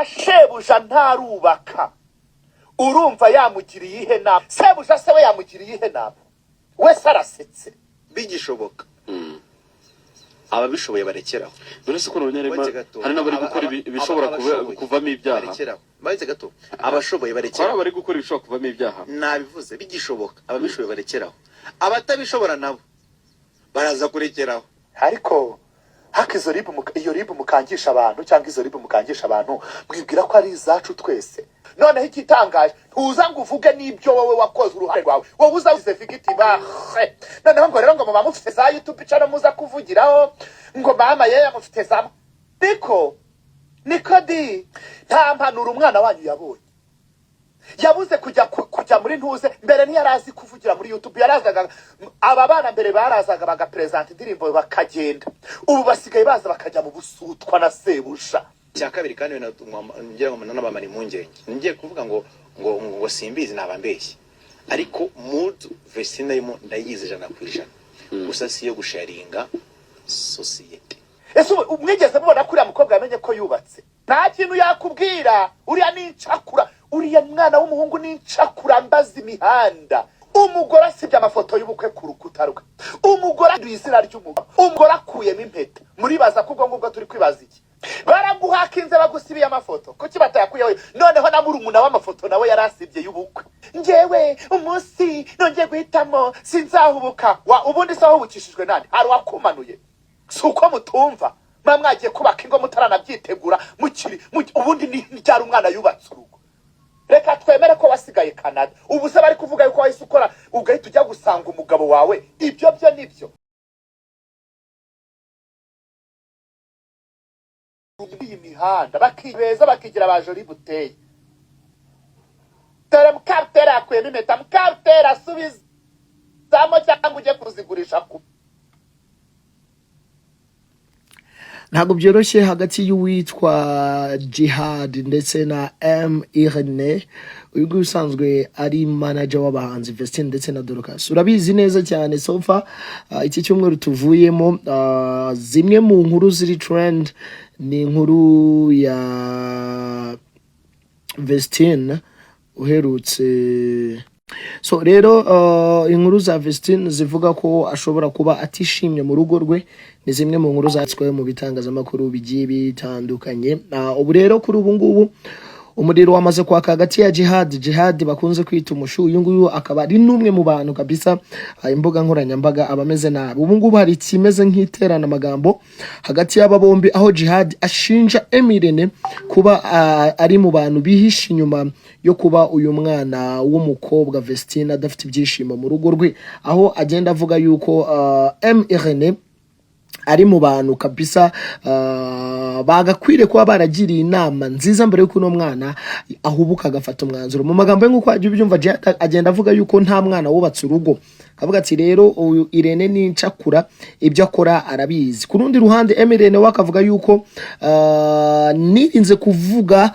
shebuja ntarubaka urumva yamugiriye ihe nama sebuja se we yamugiriye ihe nama wese arasetse bigishoboka ababishoboye barekeraho none se ko nonyarema hari nabari gukora ibishobora kuvamo ibyaha baze gato abashoboye barekeraho abari gukora ibishobora kuvamo ibyaha nabivuze bigishoboka ababishoboye barekeraho abatabishobora nabo baraza kurekeraho ariko hakizo ribu mukangisha abantu cyangwa izo ribu mukangisha abantu mwibwira ko ari izacu twese noneho ikitangaje ntuza ngo uvuge n'ibyo wowe wakoze uruhare rwawe wowe uzavuze figitima noneho ngo rero ngo mama mufite za YouTube channel muza kuvugiraho ngo mama yeye mufite za niko di nta mpanura umwana wanyu yabonye yabuze kujya muri ntuze mbere ntiyarazi kuvugira muri YouTube yarazaga aba bana mbere barazaga bagapresent indirimbo bakagenda ubu basigaye baza bakajya mu busutwa na sebusha cya kabiri kandi ngira ngo n'abamara impungenge ngiye kuvuga ngo simbizi nabambeshye ariko mood Vestine yimo ndayize jana kwijana gusa siyo gusharinga society ese umwigeze mubona kuri mukobwa yamenye ko yubatse nta kintu yakubwira uriya n'incakura uriya mwana w'umuhungu n'incakura mbaza imihanda umugore asibye amafoto y'ubukwe ku rukuta rwe umugore izina ry'umugabo umugore akuyemo impeta muri baza kubwo ngubwo turi kwibaza iki baraguhakinze bagusibiye amafoto kuki batayakuyeho noneho na murumuna w'amafoto nawe yarasibye y'ubukwe ngewe umunsi nongeye guhitamo sinzahubuka ubundi se wahubukishijwe nani hari wakumanuye suko mutumva mwagiye kubaka ingo mutaranaby'itegura mukiri ubundi ni cyari umwana yubatse urugo reka twemere ko wasigaye Canada ubu se bari kuvuga yuko wahise ukora ugahita ujya gusanga umugabo wawe ibyo byo nibyo iyi mihanda bakibeza bakigira bajori buteye dore mukatera akwema impeta mukatera asubizamo cyangwa ujye kuzigurisha ku ntabwo byoroshye hagati y'uwitwa Jihad ndetse na M Irene uyu nguyu usanzwe ari manager w'abahanzi Vestine ndetse na Dorcas urabizi neza cyane sofa iki cyumweru tuvuyemo zimwe mu nkuru ziri trend ni inkuru ya Vestine uherutse so rero inkuru za Vestine zivuga ko ashobora kuba atishimye mu rugo rwe ni zimwe mu nkuru zatswe mu bitangazamakuru bigiye bitandukanye ubu rero kuri ubu ngubu umuriro wamaze kwaka hagati ya Jihad bakunze kwita umushu uyu nguyu akaba ari numwe mu bantu kabisa imbuga nkoranyambaga abameze nabi ubu ngubu hari kimeze nk'iterana amagambo hagati y'aba bombi aho Jihad ashinja Emirene kuba ari mu bantu bihisha inyuma yo kuba uyu mwana w'umukobwa Vestine adafite ibyishimo mu rugo rwe aho agenda avuga yuko Emirene ari mu bantu kabisa bagakwire kuba baragiriye inama nziza mbere yuko no mwana ahubuka agafata umwanzuro mu magambo ye nkuko ajye ubyumva agenda avuga yuko nta mwana wubatse urugo kavuga ati rero uyu Irene n'incakura ibyo akora arabizi ku rundi ruhande Emirene wakavuga yuko nirinze kuvuga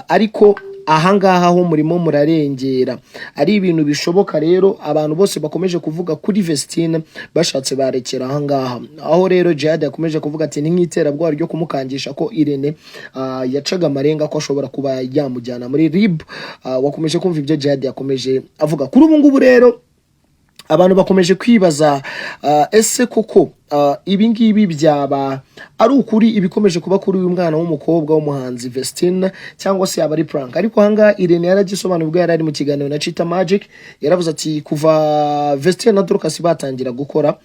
ariko ahangaha ho murimo murarengera ari ibintu bishoboka rero abantu bose bakomeje kuvuga kuri Vestine bashatse barekera ahangaha aho rero Jihad yakomeje kuvuga ati nk'itera bwa ryo kumukangisha ko Irene yacaga amarenga ko ashobora kuba yamujyana muri RIB wakomeje kumva ibyo Jihad yakomeje avuga kuri ubu ngubu rero abantu bakomeje kwibaza ese koko ibi ngibi byaba ari ukuri ibikomeje kuba kuri uyu mwana w'umukobwa w'umuhanzi Vestine cyangwa se yaba ari prank ariko hanga Irene yaragisobanura ubwo yari ari mu kiganiro na Chita Magic yaravuze ati kuva Vestine na Dorcas batangira gukora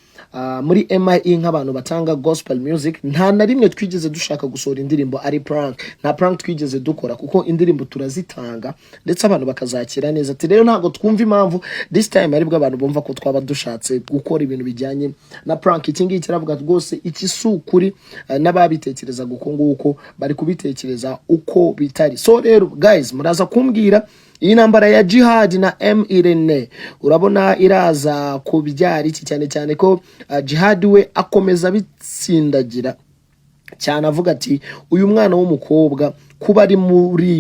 muri MIE nk'abantu batanga gospel music nta na rimwe twigeze dushaka gusohora indirimbo ari prank nta prank twigeze dukora kuko indirimbo turazitanga ndetse abantu bakazakira neza ati rero ntago twumva impamvu this time aribwo abantu bumva ko twaba dushatse gukora ibintu bijyanye na prank iki kiravuga rwose ikisukuri n'ababitekereza guko nguko bari kubitekereza uko bitari so rero guys muraza kumbwira iyi nambara ya Jihad na M Irene urabona iraza kubyara iki cyane ko Jihad we akomeza bitsindagira cyane avuga ati uyu mwana w'umukobwa kuba ari muri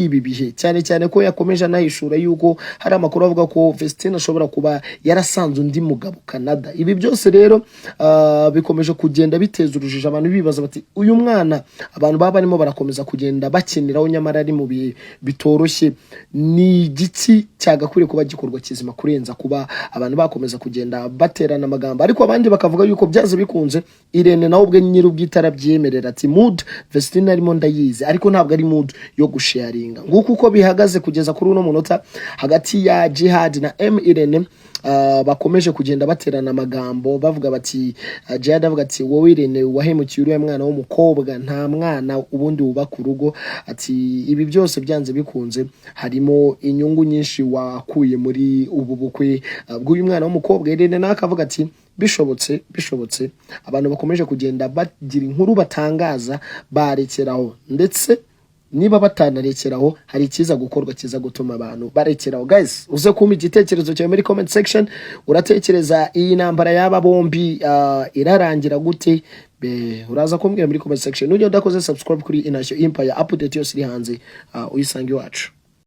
ibi bihe, cyane cyane ko yakomeje anahishura yuko hari amakuru avuga ko Vestine ashobora kuba yarasanze undi mugabo Canada. Ibi byose rero bikomeje kugenda biteza urujijo, abantu bibaza bati uyu mwana abantu baba barimo barakomeza kugenda bakiniraho nyamara ari mu bihe bitoroshye, ni igiki cyagakwiye kuba gikorwa kizima kurenza kuba abantu bakomeza kugenda baterana amagambo. Ariko abandi bakavuga yuko byaze bikunze Irene nawe ubwe nyir'ubwite arabyemerera ati mood Vestine arimo ndayizi, ariko ntabwo ari mood yo gusharinga. Nguko uko bihagaze kugeza kuri uno munota hagati ya Jihad na Irene. Bakomeje kugenda baterana amagambo bavuga bati Jihad avuga ati wowe Irene wahemukiye uriya mwana w'umukobwa, nta mwana ubundi wubaka urugo, ati ibi byose byanze bikunze harimo inyungu nyinshi wakuye muri ubu bukwe bw'uyu mwana w'umukobwa. Irene nakavuga ati bishobotse abantu bakomeje kugenda bagira inkuru batangaza barekeraho, ndetse niba batanarekeraho hari ikiza gukorwa kiza gutuma abantu barekeraho. Guys, uze kumpa igitekerezo cyawe muri comment section. Uratekereza iyi ntambara yaba bombi irarangira gute? Uraza kumbwira muri comment section. Nujya udakoze subscribe kuri Inashyo Empire, update yose iri hanze uyisange iwacu.